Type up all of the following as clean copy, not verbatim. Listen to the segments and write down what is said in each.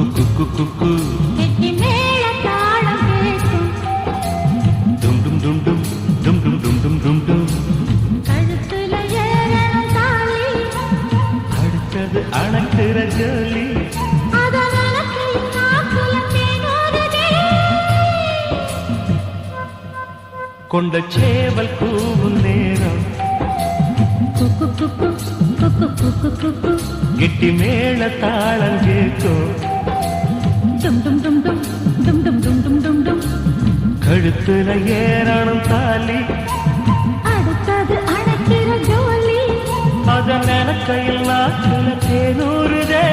கெட்டி மேல தாளம் கேட்கும். கழுத்துல ஏறணும் தாலி. அடுத்தது அணக்குற ஜோலி. அதன் அலக்கையில் நாக்குல தேனூறுதே. கொண்ட சேவல் கூவும் நேரம் குக்கு குக்கு குக்கு குக்கு குக்கு. கெட்டி மேல தாளம் கேட்கும். டும் டும் டும் டும் டும் டும் டும் டும் டும் டும். கழுத்துல ஏறணும் தாலி. அடுத்தது அணைக்கிற ஜோலி. அதன் நிலக்கையில் நாக்குல தேனூறுதே.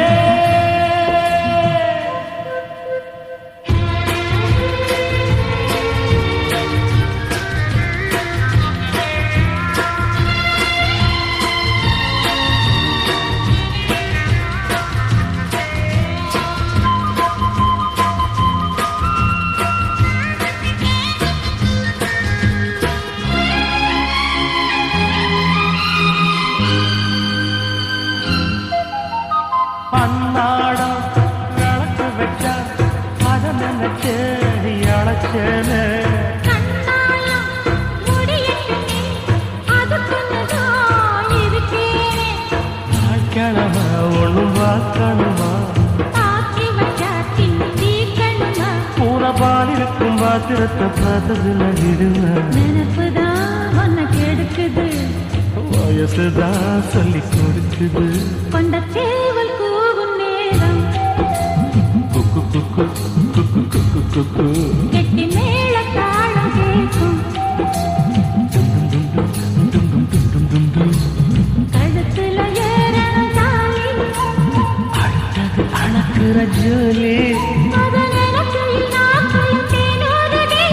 பன்னாடம் விளக்கு வச்சா அதை நினைச்சு அழைச்சேன்னு. கண்ணாலம் முடியட்டுமே, அதுக்குள்ளதான் இருக்கேனே. கிழமை ஒண்ணும் பார்க்கணுமா? தாக்கி வச்சா தின்னு தீக்கணுமா? பூரபால் இருக்கும் பாத்திரத்தை பார்த்ததுல விடுங்க. நினைப்புதான் உன்னை கெடுக்குது. வயசுதான் சொல்லி கொடுக்குது. கொண்ட சேவல் கூவும் நேரம் குக்கு குக்கு குக்கு குக்கு குக்கு. கெட்டி மேல தாளம் கேட்கும். கழுத்துல ஏறணும் தாலி. அடுத்தது அணக்குற ஜோலி. அதன் அலக்கையில் நாக்குல தேனூறுதே.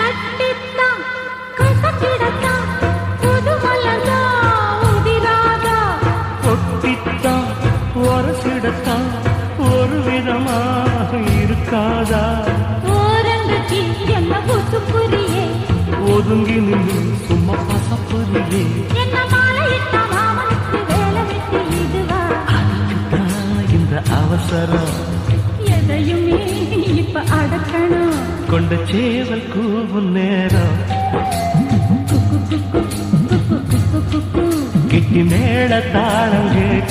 கட்டித்தான் கசக்கிடத்தான் புது மலர்தான் உதிராதா. ஒட்டித்தான் ஒரசிடத்தான் ஒரு விதமாக இருக்காதா? ஓரங்கட்டி என்ன புசுப்புரியே. ஒதுங்கி நின்று சும்மா பசப்புரியே. என்ன மாலையிட்ட மாமனுக்கு வேலை விட்டு இதுவா? அதுக்குத்தான் இந்த அவசரம். எதையுமே இப்ப அடக்கணும். கொண்ட சேவல் கூவும் நேரம் குக்கு குக்கு குக்கு குக்கு குக்கு. கிட்டி மேல தாளம் கேட்கும்.